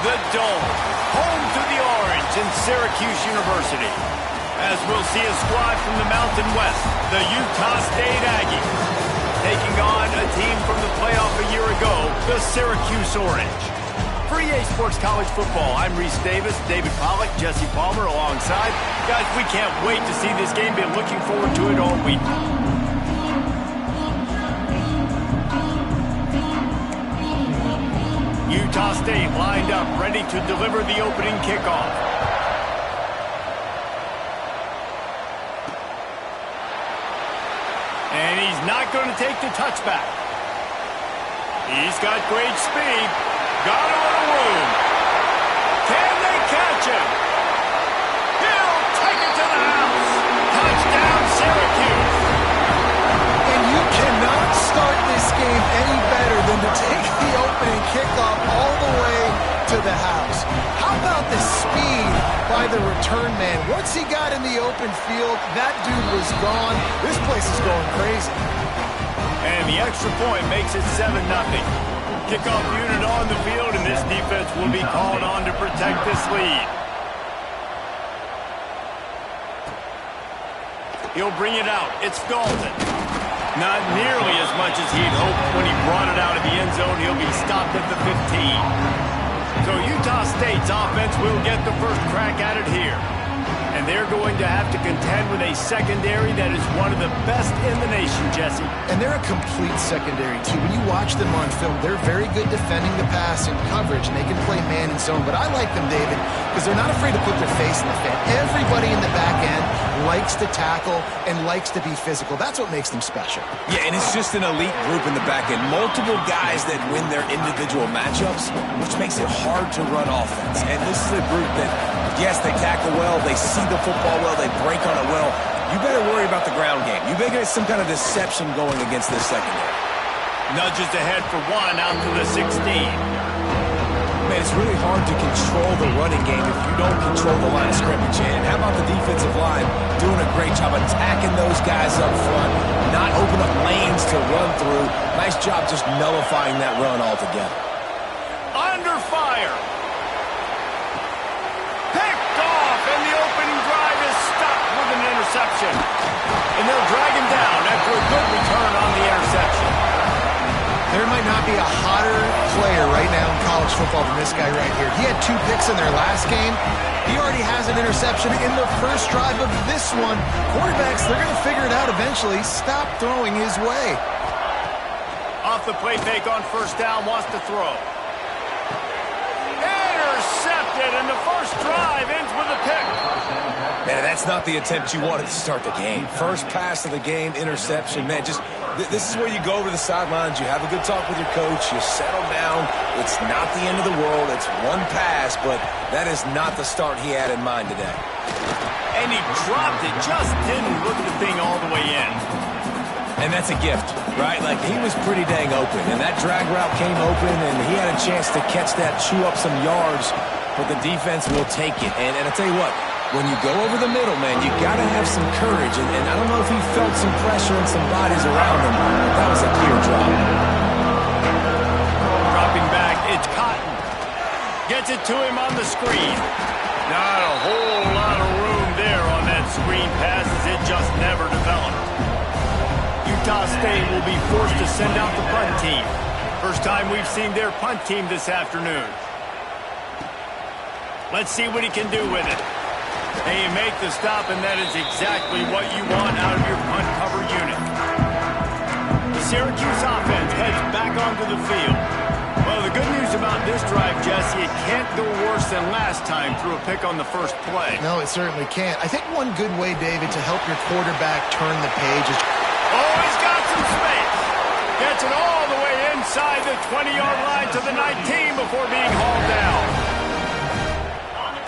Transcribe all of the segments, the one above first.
The Dome, home to the Orange in Syracuse University. As we'll see a squad from the Mountain West, the Utah State Aggies, taking on a team from the playoff a year ago, the Syracuse Orange. For EA Sports College Football, I'm Reese Davis, David Pollack, Jesse Palmer alongside. Guys, we can't wait to see this game. Been looking forward to it all week. Utah State lined up, ready to deliver the opening kickoff. And he's not going to take the touchback. He's got great speed. Got a little room. Can they catch him? He'll take it to the house. Touchdown, Syracuse. And you cannot start this game any better than to take the opening kickoff all the way to the house. How about the speed by the return man? Once he got in the open field, that dude was gone. This place is going crazy. And the extra point makes it 7-0. Kickoff unit on the field, and this defense will be called on to protect this lead. He'll bring it out. It's Dalton. Not nearly as much as he'd hoped when he brought it out of the end zone. He'll be stopped at the 15. So Utah State's offense will get the first crack at it here. And they're going to have to contend with a secondary that is one of the best in the nation, Jesse. And they're a complete secondary, too. When you watch them on film, they're very good defending the pass and coverage, and they can play man and zone. But I like them, David, because they're not afraid to put their face in the fan. Everybody in the back end likes to tackle and likes to be physical. That's what makes them special. Yeah, and it's just an elite group in the back end. Multiple guys that win their individual matchups, which makes it hard to run offense. And this is a group that, yes, they tackle well, they see the football well, they break on it well. You better worry about the ground game. You better get some kind of deception going against this secondary. Nudges ahead for one out to the 16. Man, it's really hard to control the running game if you don't control the line of scrimmage. And how about the defensive line doing a great job attacking those guys up front, not open up lanes to run through. Nice job just nullifying that run altogether. Under fire. Picked off, and the opening drive is stopped with an interception. And they'll drag him down after a good return on the interception. There might not be a hotter player right now in college football than this guy right here. He had 2 picks in their last game. He already has an interception in the first drive of this one. Quarterbacks, they're going to figure it out eventually. Stop throwing his way. Off the play fake on first down, wants to throw. Intercepted, and the first drive ends with a pick. Man, that's not the attempt you wanted to start the game. First pass of the game, interception. Man, just this is where you go over the sidelines, you have a good talk with your coach, you settle down. It's not the end of the world. It's one pass, but that is not the start he had in mind today. And he dropped it, just didn't look the thing all the way in. And that's a gift, right? Like, he was pretty dang open, and that drag route came open, and he had a chance to catch that, chew up some yards, but the defense will take it. And I tell you what, when you go over the middle, man, you got to have some courage. And I don't know if he felt some pressure and some bodies around him, but that was a clear drop. Dropping back, it's Cotton. Gets it to him on the screen. Not a whole lot of room there on that screen pass, as it just never developed. Utah State will be forced to send out the punt team. First time we've seen their punt team this afternoon. Let's see what he can do with it. They make the stop, and that is exactly what you want out of your punt cover unit. The Syracuse offense heads back onto the field. Well, the good news about this drive, Jesse, it can't go worse than last time through a pick on the first play. No, it certainly can't. I think one good way, David, to help your quarterback turn the page is... Oh, he's got some space. Gets it all the way inside the 20-yard line to the 19 before being hauled down.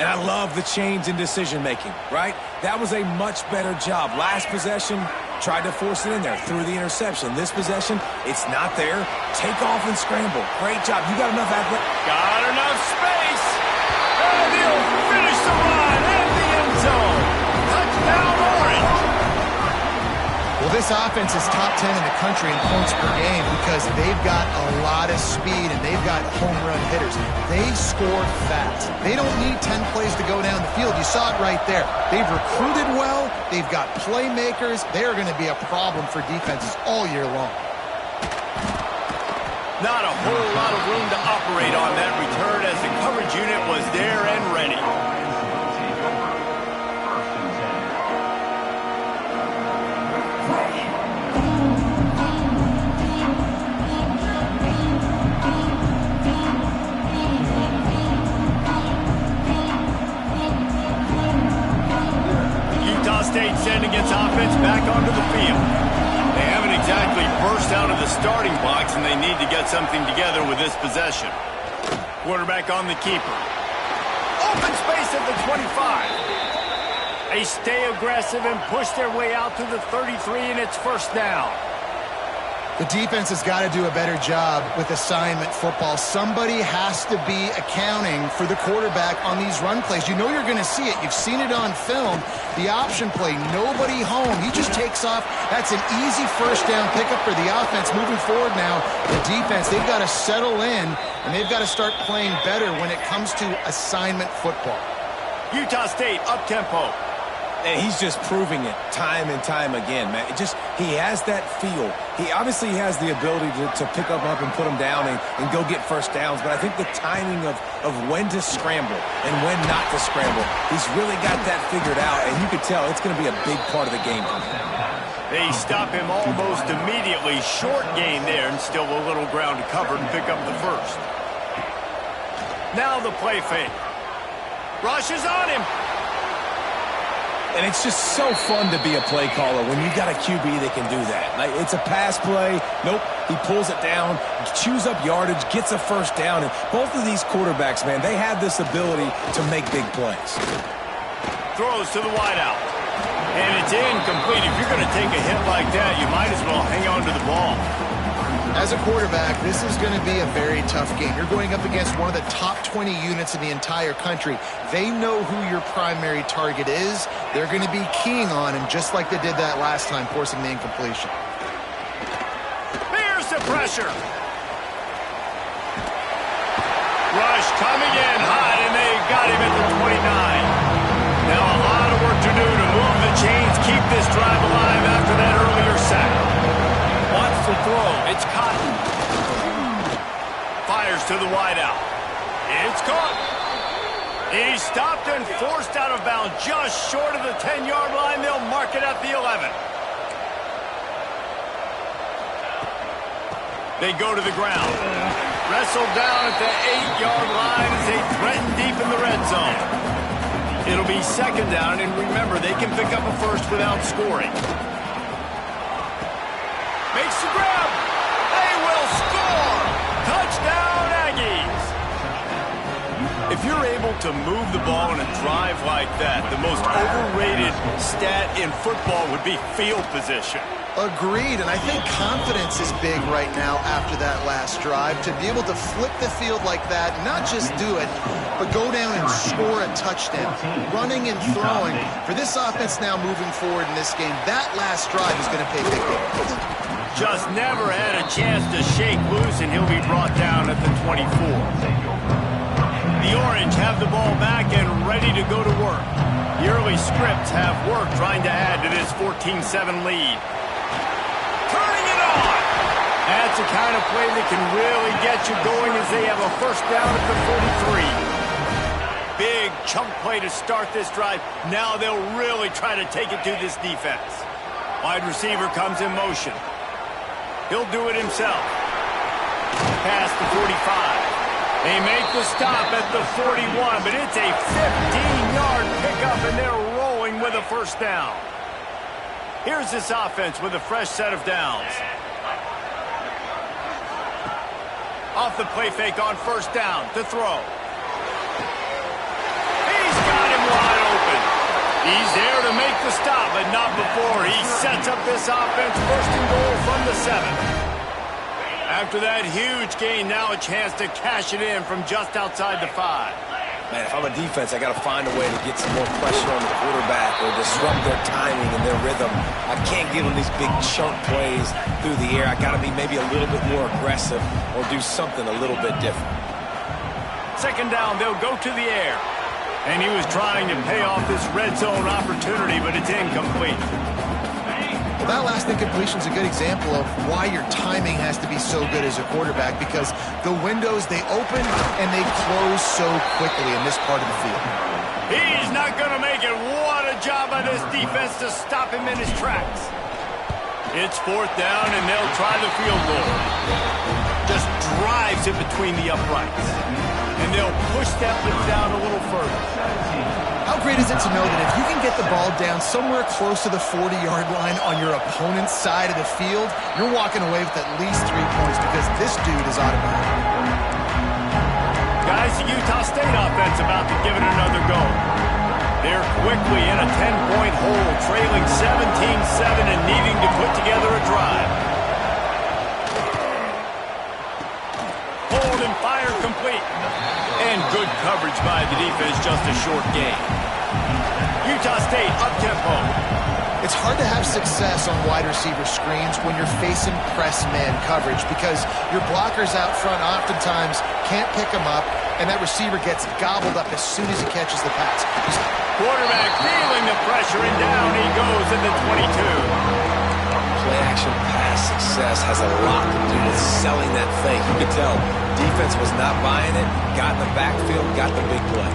And I love the change in decision-making, right? That was a much better job. Last possession, tried to force it in there, threw the interception. This possession, it's not there. Take off and scramble. Great job. You got enough athletic. Got enough space. And he'll finish the run in the end zone. Touchdown, Orange. Well, This offense is top 10 in the country in points per game because they've got a lot of speed and they've got home run hitters. They score fast. They don't need 10 plays to go down the field. You saw it right there. They've recruited well. They've got playmakers. They are going to be a problem for defenses all year long. Not a whole lot of room to operate on that return as the coverage unit was there and ready. State sending its offense back onto the field. They haven't exactly burst out of the starting blocks, and they need to get something together with this possession. Quarterback on the keeper. Open space at the 25. They stay aggressive and push their way out to the 33, and it's first down. The defense has got to do a better job with assignment football. Somebody has to be accounting for the quarterback on these run plays. You know you're going to see it. You've seen it on film. The option play, nobody home. He just takes off. That's an easy first down pickup for the offense. Moving forward now, the defense, they've got to settle in, and they've got to start playing better when it comes to assignment football. Utah State up-tempo. And he's just proving it time and time again, man. He has that feel. He obviously has the ability to pick up and put him down and go get first downs. But I think the timing of when to scramble and when not to scramble, he's really got that figured out. And you could tell it's going to be a big part of the game for him. They stop him almost immediately. Short gain there and still a little ground to cover and pick up the first. Now the play fake. Rush is on him. And it's just so fun to be a play caller when you got a QB that can do that. Like, it's a pass play. Nope, he pulls it down, chews up yardage, gets a first down. And both of these quarterbacks, man, they have this ability to make big plays. Throws to the wideout. And it's incomplete. If you're going to take a hit like that, you might as well hang on to the ball. As a quarterback, this is going to be a very tough game. You're going up against one of the top 20 units in the entire country. They know who your primary target is. They're going to be keying on him just like they did that last time, forcing the incompletion. Here's the pressure. Rush coming in hot, and they got him at the 29. Now a lot of work to do to move the chains, keep this drive alive after that earlier sack. Wants to throw. It's Cotton. Fires to the wideout. It's caught. He's stopped and forced out of bounds just short of the 10-yard line. They'll mark it at the 11. They go to the ground. Wrestled down at the 8-yard line as they threaten deep in the red zone. It'll be second down, and remember, they can pick up a first without scoring. Makes the grab. They will score. Touchdown, Aggies. If you're able to move the ball in a drive like that, the most overrated stat in football would be field position. Agreed, and I think confidence is big right now after that last drive. To be able to flip the field like that, not just do it, but go down and score a touchdown. Running and throwing. For this offense now moving forward in this game, that last drive is going to pay big dividends. Just never had a chance to shake loose, and he'll be brought down at the 24. The Orange have the ball back and ready to go to work. The early scripts have work trying to add to this 14-7 lead. Turning it on! That's the kind of play that can really get you going as they have a first down at the 43. Big chunk play to start this drive. Now they'll really try to take it to this defense. Wide receiver comes in motion. He'll do it himself. Past the 45. They make the stop at the 41, but it's a 15-yard pickup, and they're rolling with a first down. Here's this offense with a fresh set of downs. Off the play fake on first down to throw. He's got him wide open. He's there to make the stop, but not before he sets up this offense first and goal from the 7. After that huge gain, now a chance to cash it in from just outside the 5. Man, if I'm a defense, I got to find a way to get some more pressure on the quarterback or disrupt their timing and their rhythm. I can't give them these big chunk plays through the air. I got to be maybe a little bit more aggressive or do something a little bit different. Second down, they'll go to the air. And he was trying to pay off this red zone opportunity, but it's incomplete. Well, that last incompletion is a good example of why your timing has to be so good as a quarterback, because the windows, they open and they close so quickly in this part of the field. He's not going to make it. What a job by this defense to stop him in his tracks. It's fourth down, and they'll try the field goal. Just drives it between the uprights. And they'll push that one down a little further. How great is it to know that if you can get the ball down somewhere close to the 40-yard line on your opponent's side of the field, you're walking away with at least 3 points because this dude is automatic. Guys, the Utah State offense about to give it another go. They're quickly in a 10-point hole, trailing 17-7 and needing to put together a drive. Hold and fire complete. And good coverage by the defense, just a short gain. Utah State up-tempo. It's hard to have success on wide receiver screens when you're facing press man coverage because your blockers out front oftentimes can't pick them up, and that receiver gets gobbled up as soon as he catches the pass. Quarterback feeling the pressure, and down he goes at the 22. Play-action pass success has a lot to do with selling that fake. You can tell defense was not buying it, got in the backfield, got the big play.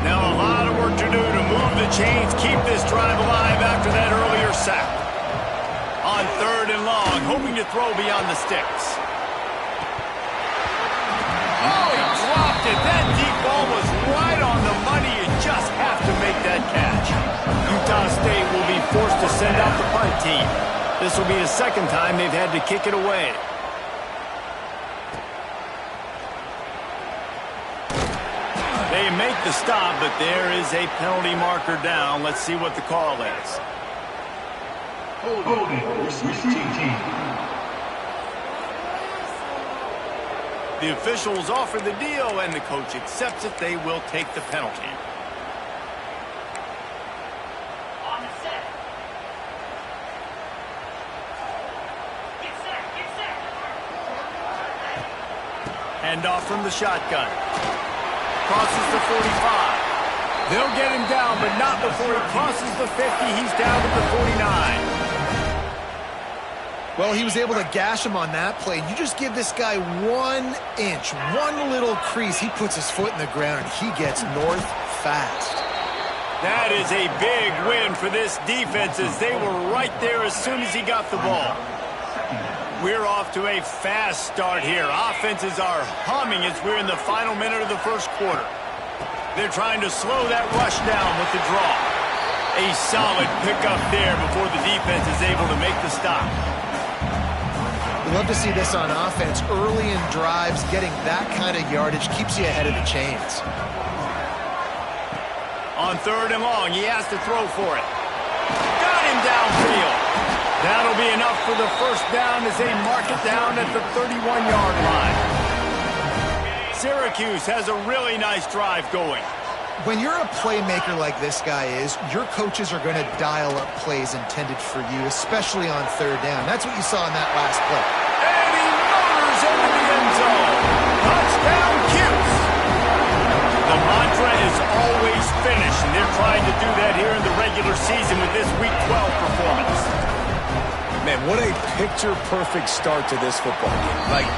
Now a lot of work to do to move the chains, keep this drive alive after that earlier sack. On third and long, hoping to throw beyond the sticks. Oh, he dropped it. That deep ball was right on the money. You just have to make that catch. Utah State will be forced to send out the punt team. This will be the second time they've had to kick it away. They make the stop, but there is a penalty marker down. Let's see what the call is. Holding, receiving team. The officials offer the deal, and the coach accepts it. They will take the penalty. Handoff from the shotgun. Crosses the 45. They'll get him down, but not before he crosses the 50. He's down at the 49. Well, he was able to gash him on that play. You just give this guy 1 inch, one little crease. He puts his foot in the ground, and he gets north fast. That is a big win for this defense as they were right there as soon as he got the ball. We're off to a fast start here. Offenses are humming as we're in the final minute of the first quarter. They're trying to slow that rush down with the draw. A solid pickup there before the defense is able to make the stop. We love to see this on offense. Early in drives, getting that kind of yardage keeps you ahead of the chains. On third and long, he has to throw for it. Got him downfield. That'll be enough for the first down as they mark it down at the 31-yard line. Syracuse has a really nice drive going. When you're a playmaker like this guy is, your coaches are going to dial up plays intended for you, especially on third down. That's what you saw in that last play. And he motors into the end zone. Touchdown, CUSE. The mantra is always finish, and they're trying to do that here in the regular season with this Week 12 performance. Man, what a picture-perfect start to this football game. Like,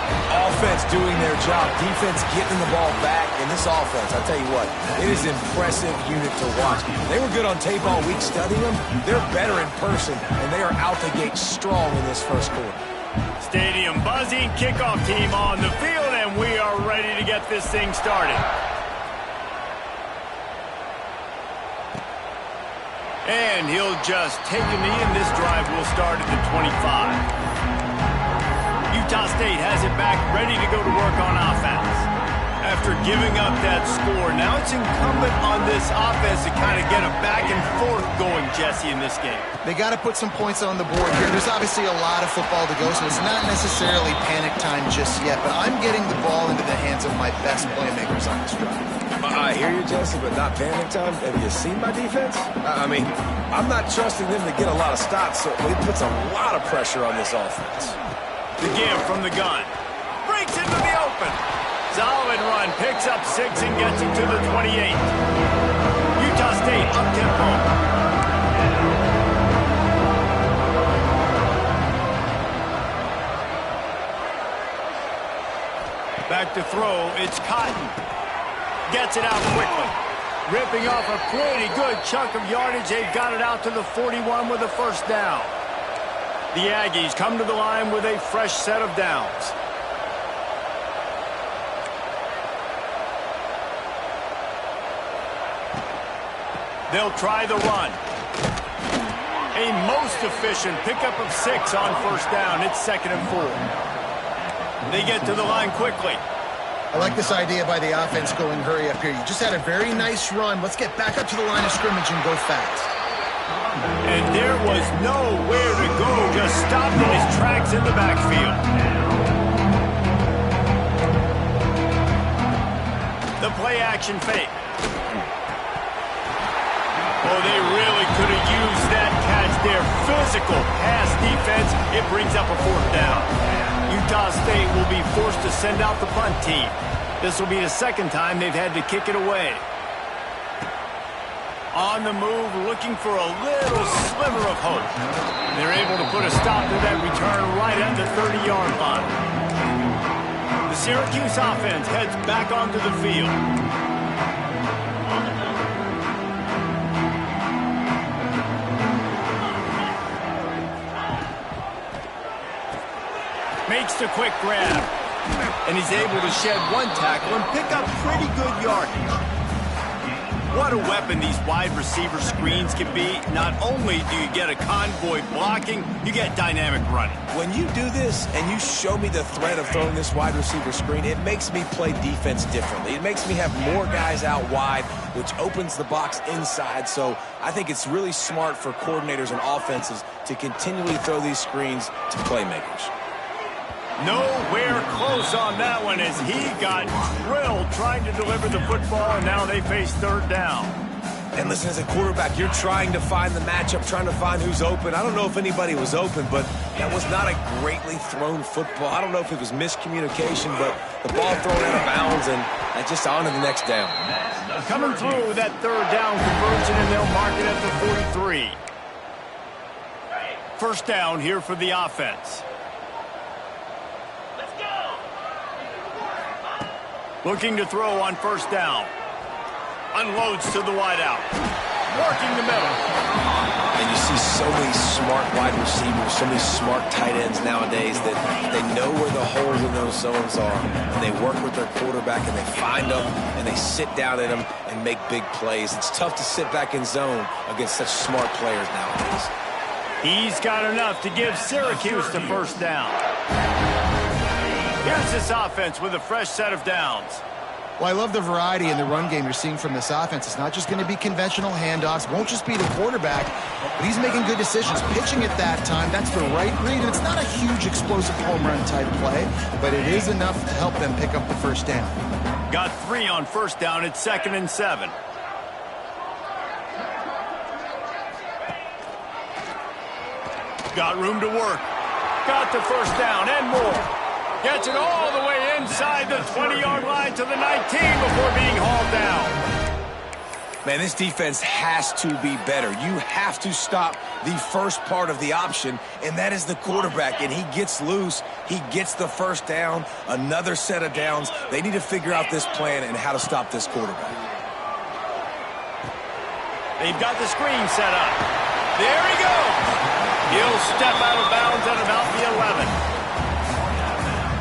offense doing their job, defense getting the ball back, and this offense, I'll tell you what, it is an impressive unit to watch. They were good on tape all week studying them. They're better in person, and they are out the gate strong in this first quarter. Stadium buzzing, kickoff team on the field, and we are ready to get this thing started. And he'll just take a knee, and this drive will start at the 25. Utah State has it back, ready to go to work on offense. After giving up that score, now it's incumbent on this offense to kind of get a back and forth going, Jesse, in this game. They got to put some points on the board here. There's obviously a lot of football to go, so it's not necessarily panic time just yet, but I'm getting the ball into the hands of my best playmakers on this drive. I hear you, Jesse, but not panic time. Have you seen my defense? I mean, I'm not trusting them to get a lot of stops, so it puts a lot of pressure on this offense. The give from the gun. Breaks into the open. Solid run. Picks up 6 and gets it to the 28. Utah State up-tempo. Back to throw. It's Cotton. Gets it out quickly. Ripping off a pretty good chunk of yardage. They've got it out to the 41 with a first down. The Aggies come to the line with a fresh set of downs. They'll try the run. A most efficient pickup of 6 on first down. It's 2nd and 4. They get to the line quickly. I like this idea by the offense going hurry up here. You just had a very nice run. Let's get back up to the line of scrimmage and go fast. And there was nowhere to go. Just stopped in his tracks in the backfield. The play action fake. Oh, they really could have used that catch there. Physical pass defense. It brings up a 4th down. Utah State will be forced to send out the punt team. This will be the 2nd time they've had to kick it away. On the move, looking for a little sliver of hope. They're able to put a stop to that return right at the 30-yard line. The Syracuse offense heads back onto the field. Makes the quick grab. And he's able to shed 1 tackle and pick up pretty good yardage. What a weapon these wide receiver screens can be. Not only do you get a convoy blocking, you get dynamic running. When you do this and you show me the threat of throwing this wide receiver screen, it makes me play defense differently. It makes me have more guys out wide, which opens the box inside. So I think it's really smart for coordinators and offenses to continually throw these screens to playmakers. Nowhere close on that one as he got drilled trying to deliver the football, and now they face 3rd down. And listen, as a quarterback, you're trying to find the matchup, trying to find who's open. I don't know if anybody was open, but that was not a greatly thrown football. I don't know if it was miscommunication, but the ball thrown out of bounds, and just on to the next down. Coming through that 3rd down conversion, and they'll mark it at the 43. First down here for the offense. Looking to throw on first down. Unloads to the wideout. Working the middle. And you see so many smart wide receivers, so many smart tight ends nowadays that they know where the holes in those zones are. And they work with their quarterback and they find them and they sit down in them and make big plays. It's tough to sit back in zone against such smart players nowadays. He's got enough to give Syracuse the first down. Here's this offense with a fresh set of downs. Well, I love the variety in the run game you're seeing from this offense. It's not just going to be conventional handoffs. Won't just be the quarterback, but he's making good decisions. Pitching at that time, that's the right read. And it's not a huge explosive home run type play, but it is enough to help them pick up the first down. Got 3 on first down at 2nd and 7. Got room to work. Got the first down and more. Gets it all the way inside the 20-yard line to the 19 before being hauled down. Man, this defense has to be better. You have to stop the first part of the option, and that is the quarterback. And he gets loose. He gets the first down, another set of downs. They need to figure out this plan and how to stop this quarterback. They've got the screen set up. There he goes. He'll step out of bounds at about the 11.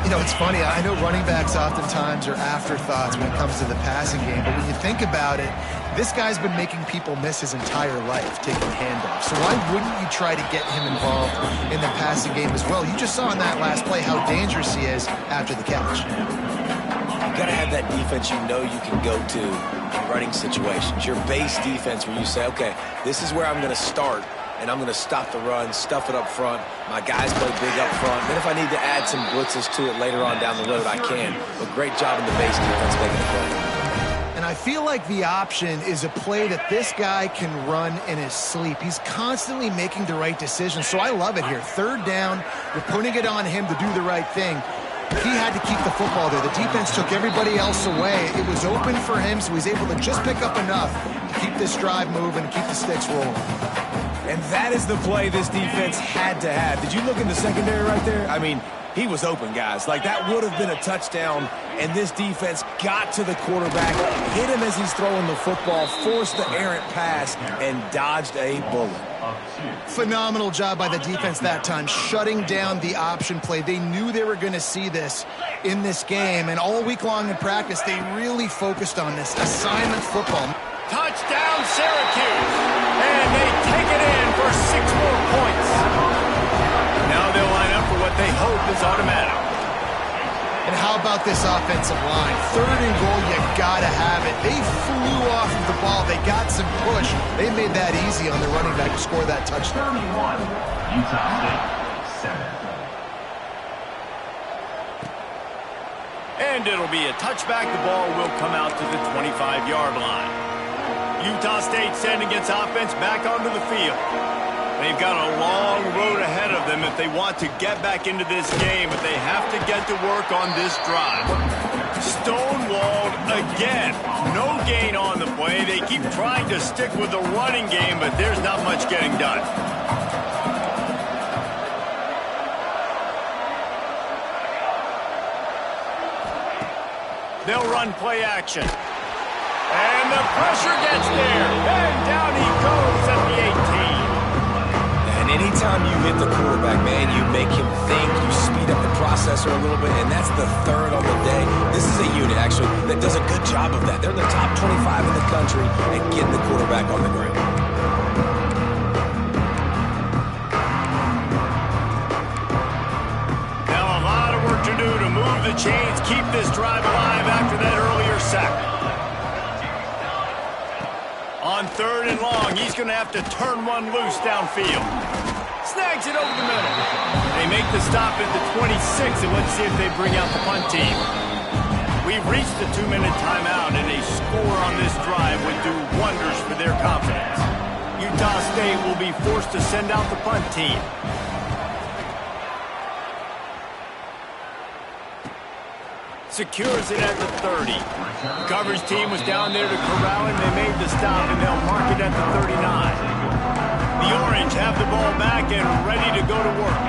You know, it's funny. I know running backs oftentimes are afterthoughts when it comes to the passing game, but when you think about it, this guy's been making people miss his entire life taking handoffs. So why wouldn't you try to get him involved in the passing game as well? You just saw in that last play how dangerous he is after the catch. you got to have that defense you know you can go to in running situations. Your base defense where you say, okay, this is where I'm going to start, and I'm going to stop the run, stuff it up front. My guys play big up front. Then if I need to add some blitzes to it later on down the road, I can. But great job in the base defense making the play. And I feel like the option is a play that this guy can run in his sleep. He's constantly making the right decisions, so I love it here. Third down, you're putting it on him to do the right thing. He had to keep the football there. The defense took everybody else away. It was open for him, so he's able to just pick up enough to keep this drive moving and keep the sticks rolling. And that is the play this defense had to have. Did you look in the secondary right there? I mean, he was open, guys. Like, that would have been a touchdown, and this defense got to the quarterback, hit him as he's throwing the football, forced the errant pass, and dodged a bullet. Phenomenal job by the defense that time, shutting down the option play. They knew they were going to see this in this game, and all week long in practice, they really focused on this assignment football. Touchdown, Syracuse! And they take it in for 6 more points. Now they'll line up for what they hope is automatic. And how about this offensive line? 3rd and goal, you gotta have it. They flew off of the ball. They got some push. They made that easy on the running back to score that touchdown. 31, Utah State, 7. And it'll be a touchback. The ball will come out to the 25-yard line. Utah State sending its offense back onto the field. They've got a long road ahead of them if they want to get back into this game, but they have to get to work on this drive. Stonewalled again. No gain on the play. They keep trying to stick with the running game, but there's not much getting done. They'll run play action. And the pressure gets there. And down he goes at the 18. And anytime you hit the quarterback, man, you make him think, you speed up the processor a little bit, and that's the 3rd on the day. This is a unit, actually, that does a good job of that. They're in the top 25 in the country and getting the quarterback on the ground. Now a lot of work to do to move the chains, keep this drive alive after that earlier sack. On 3rd and long, he's going to have to turn one loose downfield. Snags it over the middle. They make the stop at the 26, and let's see if they bring out the punt team. We've reached the 2-minute timeout, and a score on this drive would do wonders for their confidence. Utah State will be forced to send out the punt team. Secures it at the 30. The coverage team was down there to corral him. They made the stop, and they'll mark it at the 39. The Orange have the ball back and ready to go to work.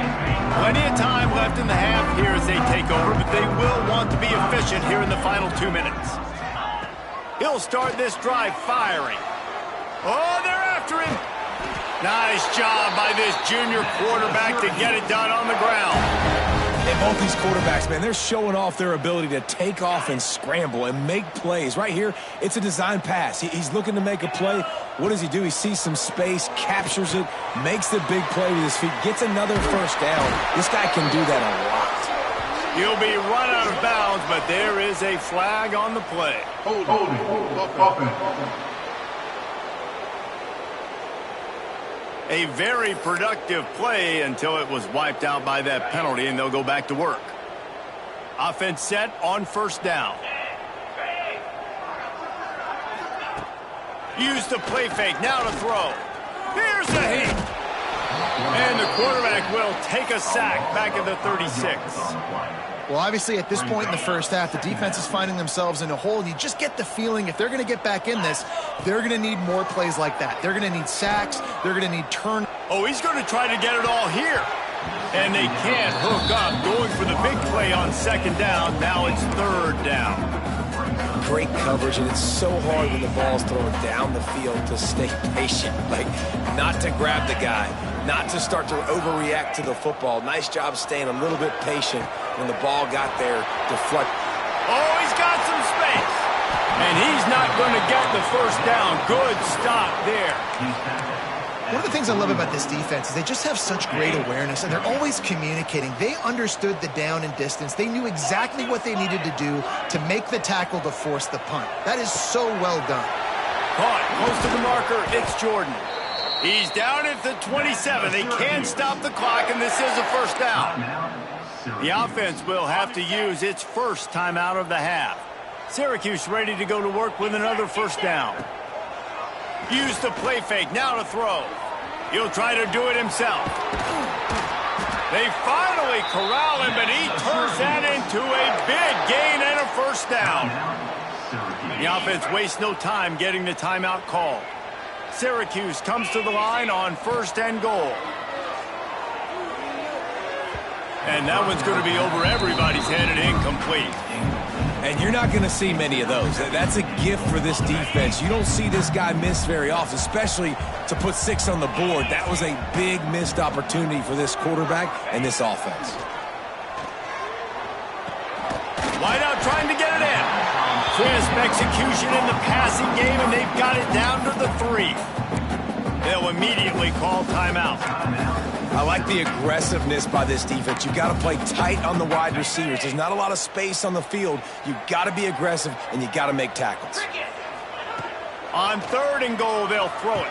Plenty of time left in the half here as they take over, but they will want to be efficient here in the final 2 minutes. He'll start this drive firing. Oh, they're after him. Nice job by this junior quarterback to get it done on the ground. And both these quarterbacks, man, they're showing off their ability to take off and scramble and make plays. Right here, it's a design pass. He's looking to make a play. What does he do? He sees some space, captures it, makes the big play with his feet, gets another 1st down. This guy can do that a lot. He'll be run out of bounds, but there is a flag on the play. Holding, offense. A very productive play until it was wiped out by that penalty, and they'll go back to work. Offense set on 1st down. Use the play fake, now to throw. Here's the hit. And the quarterback will take a sack back at the 36. Well, obviously, at this point in the 1st half, the defense is finding themselves in a hole. You just get the feeling if they're going to get back in this, they're going to need more plays like that. They're going to need sacks. They're going to need turn. Oh, he's going to try to get it all here. And they can't hook up. Going for the big play on 2nd down. Now it's 3rd down. Great coverage, and it's so hard when the ball's thrown down the field to stay patient. Like, not to grab the guy, not to start to overreact to the football. Nice job staying a little bit patient when the ball got there. Deflect. Oh, he's got some space. And he's not going to get the 1st down. Good stop there. One of the things I love about this defense is they just have such great awareness, and they're always communicating. They understood the down and distance. They knew exactly what they needed to do to make the tackle to force the punt. That is so well done. Caught close to the marker, it's Jordan. He's down at the 27. They can't stop the clock, and this is a first down. The offense will have to use its first timeout of the half. Syracuse ready to go to work with another first down. Use the play fake, now to throw. He'll try to do it himself. They finally corral him, but he turns that into a big gain and a first down. The offense wastes no time getting the timeout call. Syracuse comes to the line on 1st and goal. And that one's going to be over everybody's head and incomplete. And you're not going to see many of those. That's a gift for this defense. You don't see this guy miss very often, especially to put 6 on the board. That was a big missed opportunity for this quarterback and this offense. Wide out trying to get it in. Crisp execution in the passing game, and they've got it down to the 3. They'll immediately call timeout. I like the aggressiveness by this defense. You've got to play tight on the wide receivers. There's not a lot of space on the field. You've got to be aggressive, and you've got to make tackles. On 3rd and goal, they'll throw it.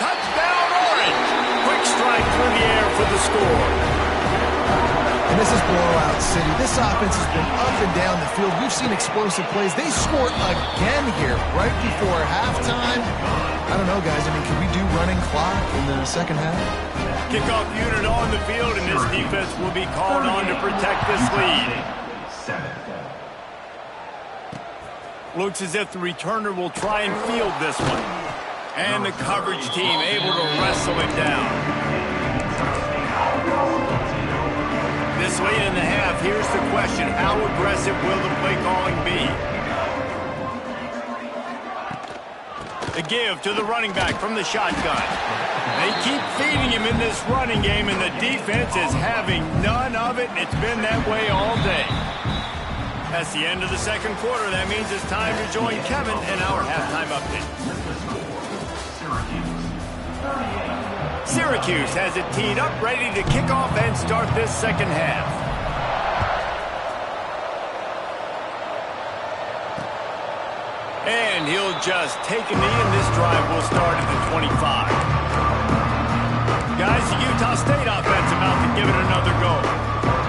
Touchdown, Orange! Quick strike through the air for the score. And this is blowout city. This offense has been up and down the field. We've seen explosive plays. They scored again here right before halftime. I don't know, guys. I mean, can we do running clock in the second half? Kickoff unit on the field, and this defense will be called on to protect this lead. Looks as if the returner will try and field this one. And the coverage team able to wrestle it down. This late in the half, here's the question. How aggressive will the play calling be? The give to the running back from the shotgun. They keep feeding him in this running game, and the defense is having none of it. It's been that way all day. That's the end of the second quarter. That means it's time to join Kevin in our halftime update. Syracuse has it teed up, ready to kick off and start this second half. And he'll just take a knee, and this drive will start at the 25. Guys, the Utah State offense about to give it another go.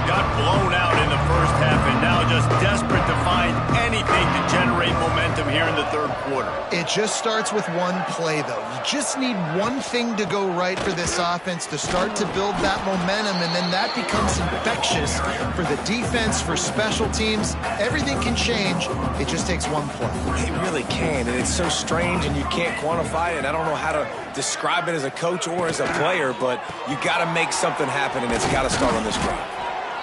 Got blown out in the first half and now just desperate to find anything to generate momentum here in the third quarter. It just starts with one play, though. You just need one thing to go right for this offense to start to build that momentum, and then that becomes infectious for the defense, for special teams. Everything can change. It just takes one play. It really can, and it's so strange, and you can't quantify it. I don't know how to describe it as a coach or as a player, but you got to make something happen, and it's got to start on this drive.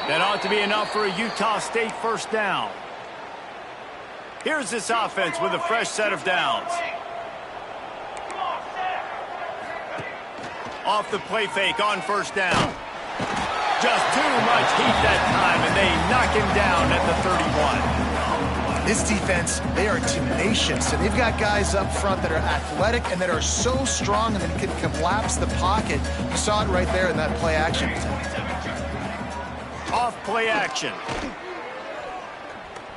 That ought to be enough for a Utah State first down. Here's this offense with a fresh set of downs. Off the play fake on first down. Just too much heat that time, and they knock him down at the 31. This defense, they are tenacious, and they've got guys up front that are athletic and that are so strong and that can collapse the pocket. You saw it right there in that play action. Off play action.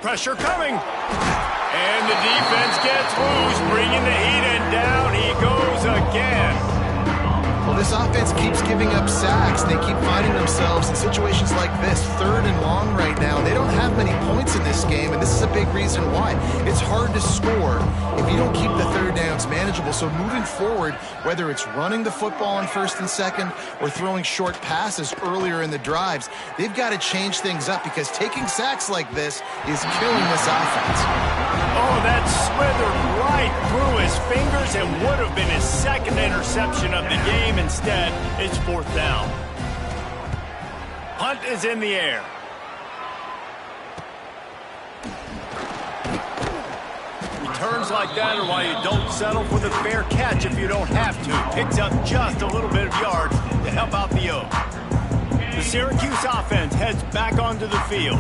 Pressure coming. And the defense gets loose, bringing the heat, and down he goes again. Well, this offense keeps giving up sacks. They keep finding themselves in situations like this, 3rd and long right now. They don't have many points in this game, and this is a big reason why. It's hard to score if you don't keep the third downs manageable. So moving forward, whether it's running the football on 1st and 2nd or throwing short passes earlier in the drives, they've got to change things up because taking sacks like this is killing this offense. Oh, that slithered right through his fingers and would have been his 2nd interception of the game. Instead, it's 4th down. Punt is in the air. Returns like that are why you don't settle for the fair catch if you don't have to. Picks up just a little bit of yards to help out the O. The Syracuse offense heads back onto the field.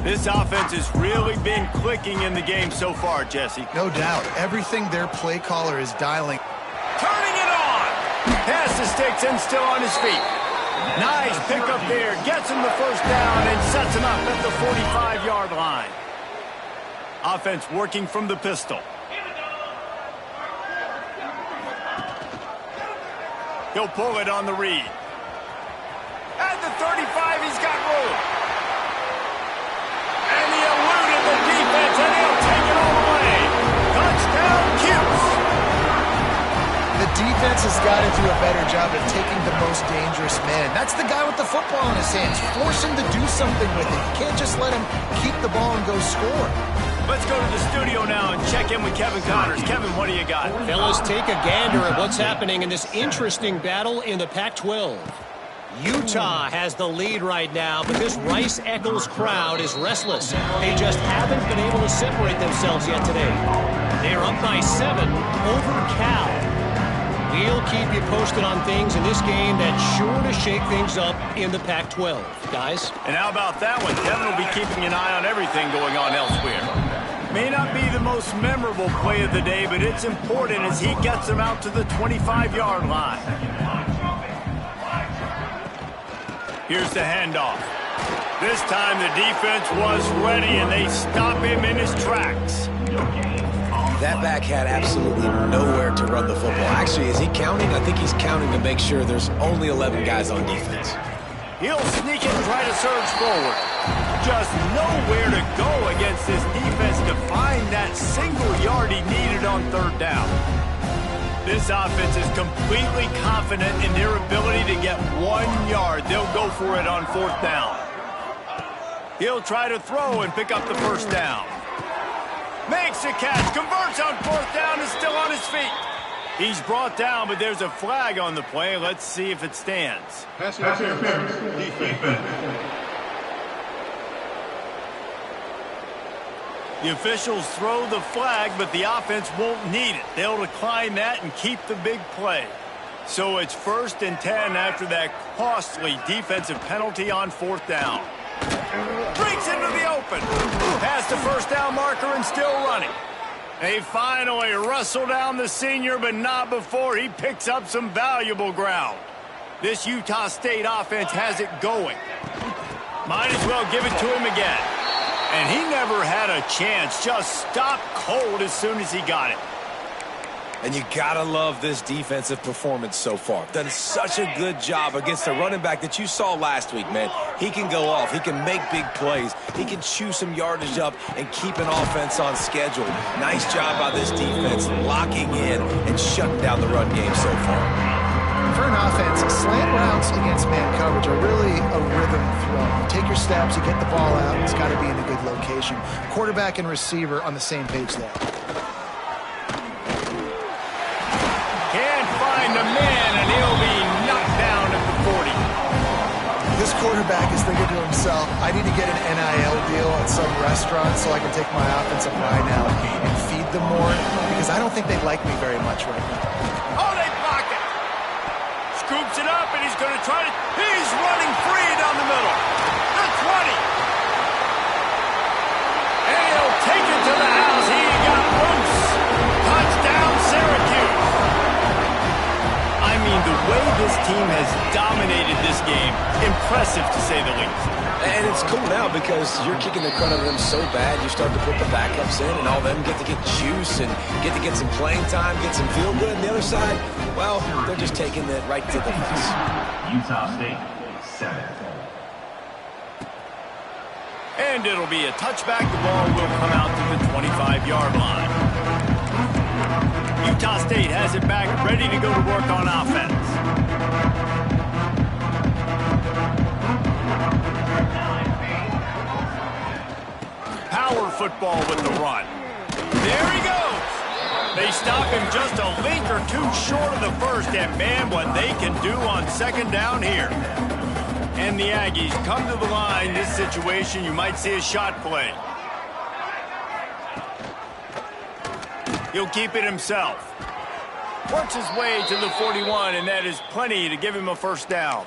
This offense has really been clicking in the game so far, Jesse. No doubt. Everything their play caller is dialing. Turning it on! Past the sticks and still on his feet. Nice pickup there. Gets him the first down and sets him up at the 45-yard line. Offense working from the pistol. He'll pull it on the read. At the 35, he's got room. And he eluded the defense, and he'll take it all the way. Touchdown, CUSE. The defense has got to do a better job of taking the most dangerous man. That's the guy with the football in his hands. Force him to do something with it. You can't just let him keep the ball and go score. Let's go to the studio now and check in with Kevin Connors. Kevin, what do you got? Fellas, take a gander at what's happening in this interesting battle in the Pac-12. Utah has the lead right now, but this Rice-Eccles crowd is restless. They just haven't been able to separate themselves yet today. They're up by 7 over Cal. We'll keep you posted on things in this game that's sure to shake things up in the Pac-12. Guys? And how about that one? Kevin will be keeping an eye on everything going on elsewhere. May not be the most memorable play of the day, but it's important as he gets them out to the 25-yard line. Here's the handoff. This time the defense was ready, and they stop him in his tracks. That back had absolutely nowhere to run the football. Actually, is he counting? I think he's counting to make sure there's only 11 guys on defense. He'll sneak it and try to surge forward. Just nowhere to go against this defense to find that single yard he needed on third down. This offense is completely confident in their ability to get 1 yard. They'll go for it on fourth down. He'll try to throw and pick up the first down. Makes a catch, converts on fourth down, is still on his feet. He's brought down, but there's a flag on the play. Let's see if it stands. Pass interference. Defense. The officials throw the flag, but the offense won't need it. They'll decline that and keep the big play. So it's 1st and 10 after that costly defensive penalty on fourth down. Breaks into the open. Past the first down marker and still running. They finally wrestle down the senior, but not before he picks up some valuable ground. This Utah State offense has it going. Might as well give it to him again. And he never had a chance. Just stopped cold as soon as he got it. And you gotta love this defensive performance so far. Done such a good job against a running back that you saw last week, man. He can go off. He can make big plays. He can chew some yardage up and keep an offense on schedule. Nice job by this defense locking in and shutting down the run game so far. For an offense, slant routes against man coverage are really a rhythm throw. You take your steps, you get the ball out, it's got to be in a good location. Quarterback and receiver on the same page there. Can't find a man, and he'll be knocked down at the 40. This quarterback is thinking to himself, I need to get an NIL deal at some restaurant so I can take my offensive line out and feed them more, because I don't think they like me very much right now. Oh, they blocked it. Scoops it up, and he's going to try to... He's running free down the middle. The 20. And he'll take it to the house. He got loose. Touchdown, Syracuse. I mean, the way this team has dominated this game, impressive to say the least. And it's cool now because you're kicking the crud out of them so bad, you start to put the backups in, and all of them get to get juice and get to get some playing time, get some feel good. And the other side, well, they're just taking it right to the face. Utah State, 7. And it'll be a touchback. The ball will come out to the 25-yard line. Utah State has it back, ready to go to work on offense. Power football with the run. There he goes. They stop him just a link or two short of the first, and man, what they can do on second down here. And the Aggies come to the line. This situation, you might see a shot play. He'll keep it himself. Works his way to the 41, and that is plenty to give him a first down.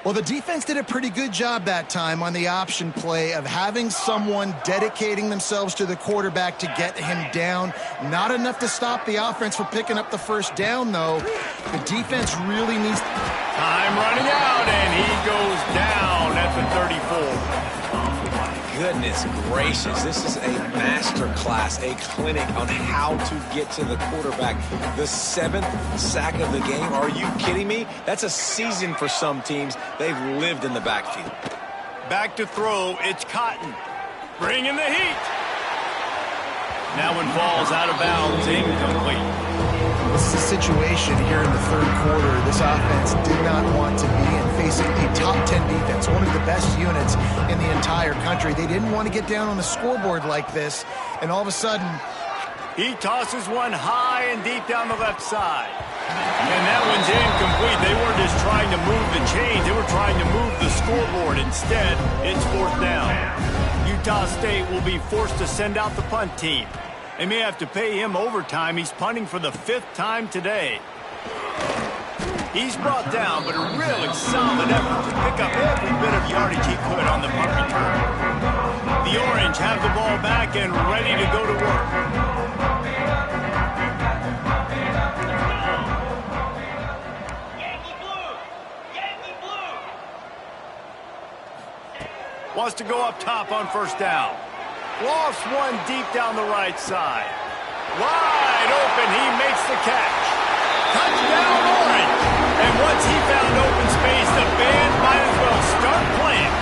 Well, the defense did a pretty good job that time on the option play of having someone dedicating themselves to the quarterback to get him down. Not enough to stop the offense from picking up the first down, though. The defense really needs... Time running out, and he goes down at the 34. Goodness gracious, this is a master class, a clinic on how to get to the quarterback. The 7th sack of the game, are you kidding me? That's a season for some teams. They've lived in the backfield. Back to throw, it's Cotton. Bringing the heat. That one falls out of bounds, incomplete. This is a situation here in the third quarter this offense did not want to be in, facing a top 10 defense, one of the best units in the entire country. They didn't want to get down on the scoreboard like this, and all of a sudden... He tosses one high and deep down the left side. And that one's incomplete. They weren't just trying to move the chains, they were trying to move the scoreboard. Instead, it's 4th down. Utah State will be forced to send out the punt team. They may have to pay him overtime. He's punting for the 5th time today. He's brought down, but a really solid effort to pick up every bit of yardage he could on the punt return. The Orange have the ball back and ready to go to work. Wants to go up top on first down. Lofts one deep down the right side. Wide open, he makes the catch. Touchdown Orange. And once he found open space, the band might as well start playing.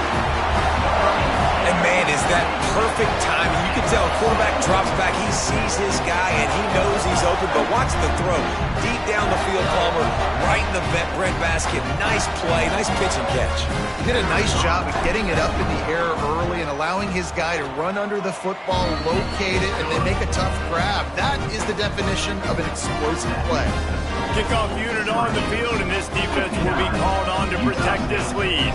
And man, is that perfect timing. You can tell quarterback drops back, he sees his guy, and he knows he's open, but watch the throw. Deep down the field, Palmer, right in the breadbasket. Nice play, nice pitch and catch. He did a nice job of getting it up in the air early and allowing his guy to run under the football, locate it, and then make a tough grab. That is the definition of an explosive play. Kickoff unit on the field, and this defense will be called on to protect this lead.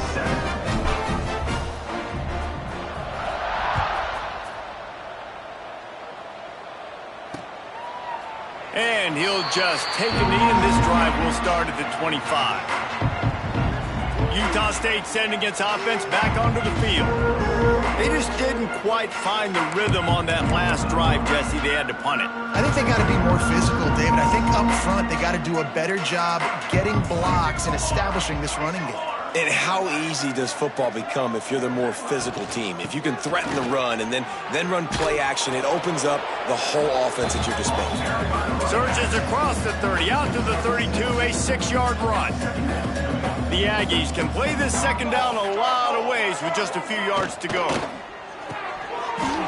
And he'll just take a knee, and this drive will start at the 25. Utah State sending its offense back onto the field. They just didn't quite find the rhythm on that last drive, Jesse. They had to punt it. I think they got to be more physical, David. I think up front they got to do a better job getting blocks and establishing this running game. And how easy does football become if you're the more physical team? If you can threaten the run and then run play action, it opens up the whole offense at your disposal. Surges across the 30, out to the 32, a 6-yard run. The Aggies can play this second down a lot of ways with just a few yards to go.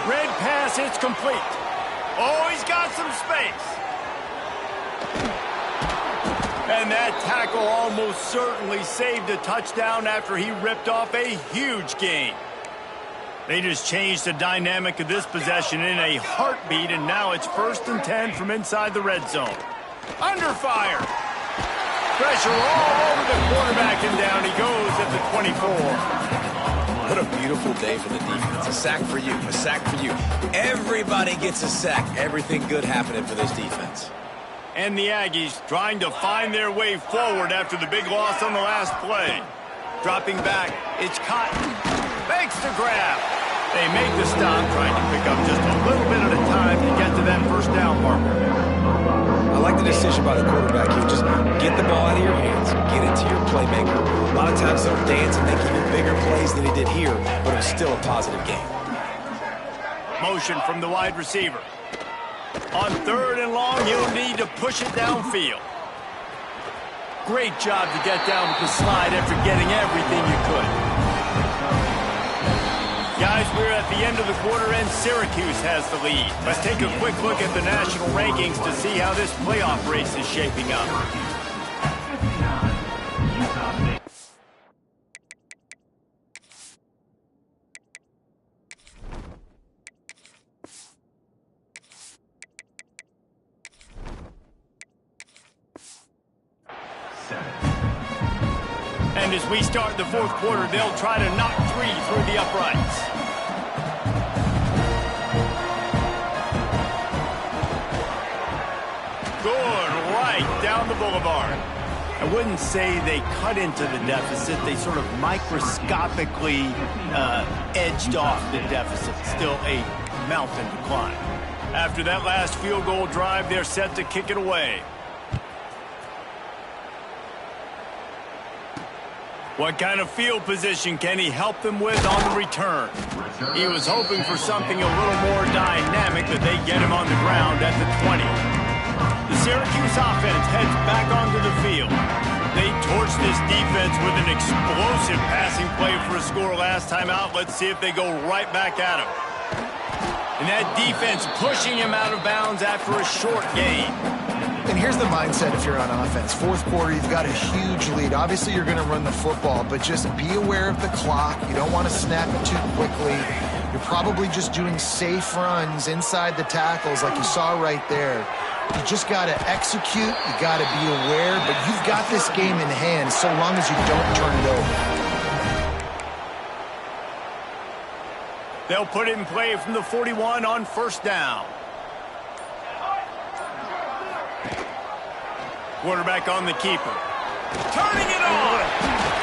Red pass, it's complete. Oh, he's got some space. And that tackle almost certainly saved a touchdown after he ripped off a huge gain. They just changed the dynamic of this possession in a heartbeat, and now it's 1st and 10 from inside the red zone. Under fire. Pressure all over the quarterback, and down he goes at the 24. What a beautiful day for the defense. A sack for you, a sack for you. Everybody gets a sack. Everything good happening for this defense. And the Aggies trying to find their way forward after the big loss on the last play. Dropping back, it's Cotton. Makes the grab. They make the stop, trying to pick up just a little bit at a time to get to that first down marker. I like the decision by the quarterback here. Just get the ball out of your hands. Get it to your playmaker. A lot of times they'll dance and make even bigger plays than he did here, but it was still a positive game. Motion from the wide receiver. On 3rd and long, he'll need to push it downfield. Great job to get down with the slide after getting everything you could. Guys, we're at the end of the quarter, and Syracuse has the lead. Let's take a quick look at the national rankings to see how this playoff race is shaping up. And as we start the 4th quarter, they'll try to knock 3 through the uprights. Good, right down the boulevard. I wouldn't say they cut into the deficit. They sort of microscopically edged off the deficit. Still a mountain to climb. After that last field goal drive, they're set to kick it away. What kind of field position can he help them with on the return? He was hoping for something a little more dynamic, but they get him on the ground at the 20. The Syracuse offense heads back onto the field. They torched this defense with an explosive passing play for a score last time out. Let's see if they go right back at him. And that defense pushing him out of bounds after a short gain. And here's the mindset if you're on offense. Fourth quarter, you've got a huge lead. Obviously, you're going to run the football, but just be aware of the clock. You don't want to snap it too quickly. You're probably just doing safe runs inside the tackles like you saw right there. You just got to execute. You got to be aware, but you've got this game in hand so long as you don't turn it over. They'll put it in play from the 41 on first down. Quarterback on the keeper. Turning it on.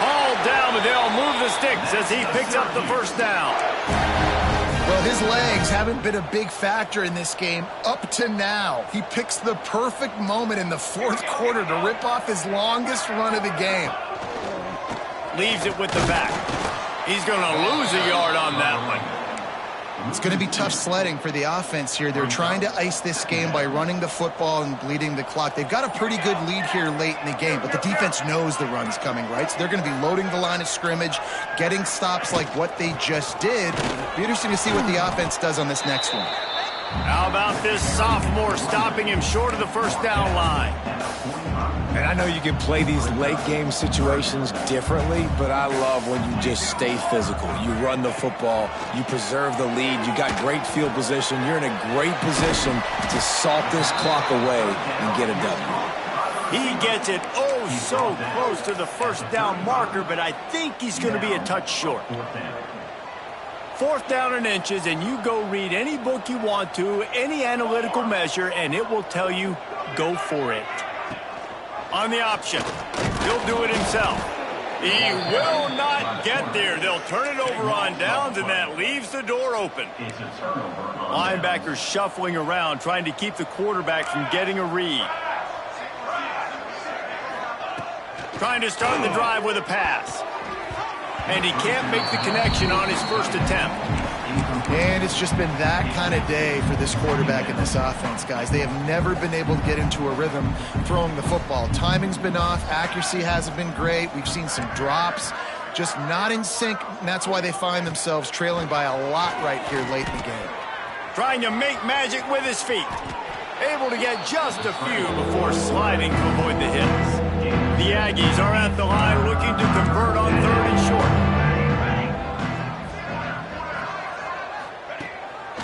All down, but they'll move the sticks as he picks up the first down. Well, his legs haven't been a big factor in this game up to now. He picks the perfect moment in the fourth quarter to rip off his longest run of the game. Leaves it with the back. He's going to lose a yard on that one. It's going to be tough sledding for the offense here. They're trying to ice this game by running the football and bleeding the clock. They've got a pretty good lead here late in the game, but the defense knows the run's coming, right? So they're going to be loading the line of scrimmage, getting stops like what they just did. Be interesting to see what the offense does on this next one. How about this sophomore stopping him short of the first down line? And I know you can play these late game situations differently, but I love when you just stay physical. You run the football, you preserve the lead, you got great field position, you're in a great position to salt this clock away and get a W. He gets it so close to the first down marker, but I think he's going to be a touch short. Fourth down in inches, and you go read any book you want to, any analytical measure, and it will tell you, go for it. On the option, he'll do it himself. He will not get there. They'll turn it over on downs, and that leaves the door open. Linebackers shuffling around, trying to keep the quarterback from getting a read. Trying to start the drive with a pass. And he can't make the connection on his first attempt. And it's just been that kind of day for this quarterback and this offense, guys. They have never been able to get into a rhythm throwing the football. Timing's been off. Accuracy hasn't been great. We've seen some drops. Just not in sync, and that's why they find themselves trailing by a lot right here late in the game. Trying to make magic with his feet. Able to get just a few before sliding to avoid the hits. The Aggies are at the line looking to convert on third and short.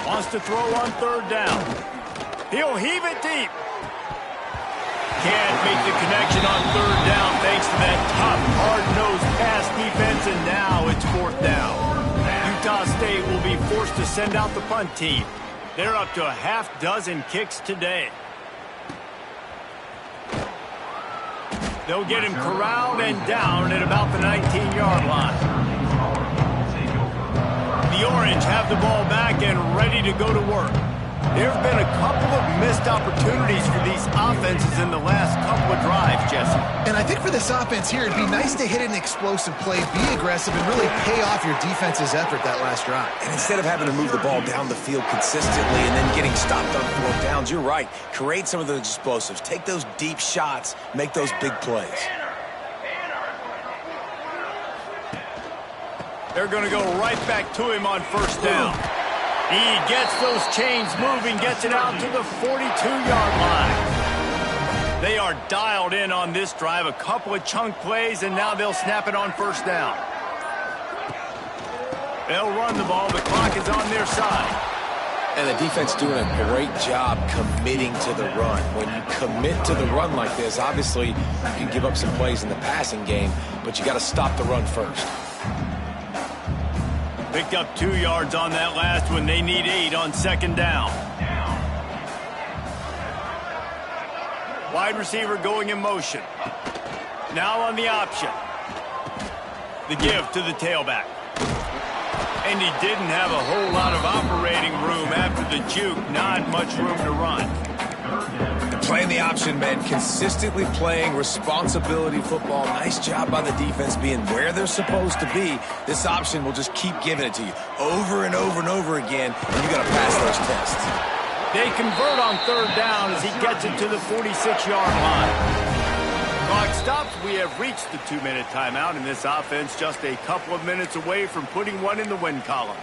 Wants to throw on third down. He'll heave it deep. Can't make the connection on third down thanks to that tough, hard-nosed pass defense, and now it's fourth down. Utah State will be forced to send out the punt team. They're up to a half-dozen kicks today. They'll get him corralled and down at about the 19-yard line. The Orange have the ball back and ready to go to work. There have been a couple of missed opportunities for these offenses in the last couple of drives, Jesse. And I think for this offense here, it'd be nice to hit an explosive play, be aggressive, and really pay off your defense's effort that last drive. And instead of having to move the ball down the field consistently and then getting stopped on fourth downs, you're right. Create some of those explosives. Take those deep shots. Make those big plays. They're going to go right back to him on first down. He gets those chains moving, gets it out to the 42-yard line. They are dialed in on this drive. A couple of chunk plays, and now they'll snap it on first down. They'll run the ball. The clock is on their side. And the defense doing a great job committing to the run. When you commit to the run like this, obviously you can give up some plays in the passing game, but you got to stop the run first. Picked up 2 yards on that last one. They need 8 on second down. Wide receiver going in motion. Now on the option. The give to the tailback. And he didn't have a whole lot of operating room after the juke. Not much room to run. Playing the option, man, consistently playing responsibility football. Nice job by the defense being where they're supposed to be. This option will just keep giving it to you over and over and over again, and you got to pass those tests. They convert on third down as he gets it to the 46-yard line. Clock stops. We have reached the 2-minute timeout, and this offense just a couple of minutes away from putting one in the win column.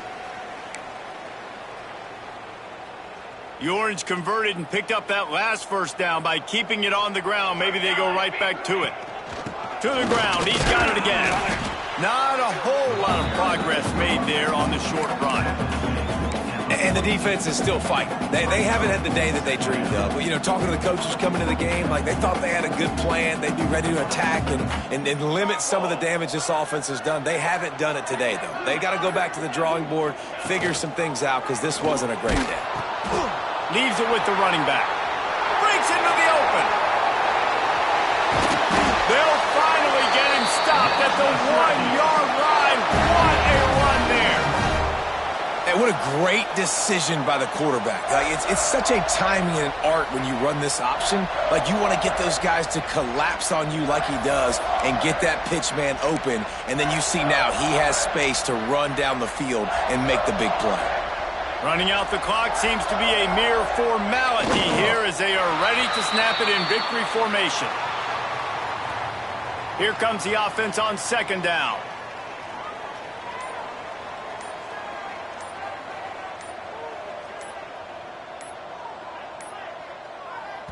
The Orange converted and picked up that last first down by keeping it on the ground. Maybe they go right back to it. To the ground. He's got it again. Not a whole lot of progress made there on the short run. And the defense is still fighting. They haven't had the day that they dreamed of. But, you know, talking to the coaches coming to the game, like they thought they had a good plan. They'd be ready to attack and limit some of the damage this offense has done. They haven't done it today, though. They got to go back to the drawing board, figure some things out, because this wasn't a great day. Leaves it with the running back. Breaks into the open. They'll finally get him stopped at the 1-yard line. What a run there. And what a great decision by the quarterback. Like, it's such a timing and an art when you run this option. Like, you want to get those guys to collapse on you like he does and get that pitch man open. And then you see now he has space to run down the field and make the big play. Running out the clock seems to be a mere formality here as they are ready to snap it in victory formation. Here comes the offense on second down.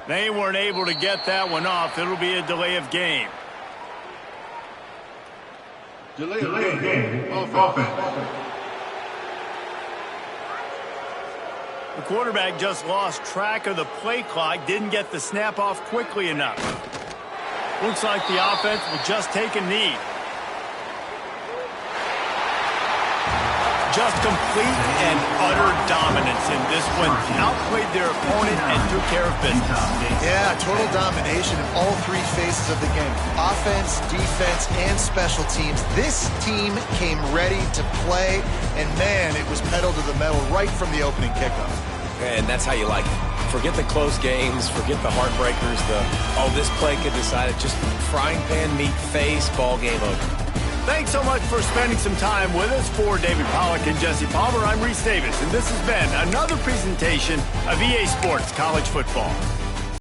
They weren't able to get that one off. It'll be a delay of game. Delay of game. Offense. The quarterback just lost track of the play clock, didn't get the snap off quickly enough. Looks like the offense will just take a knee. Just complete and utter dominance in this one. Outplayed their opponent and took care of business. Yeah, total domination in all three phases of the game. Offense, defense, and special teams. This team came ready to play, and man, it was pedal to the metal right from the opening kickoff. And that's how you like it. Forget the close games, forget the heartbreakers, this play could decide it. Just frying pan meat face, ball game over. Thanks so much for spending some time with us. For David Pollack and Jesse Palmer, I'm Reese Davis, and this has been another presentation of EA Sports College Football.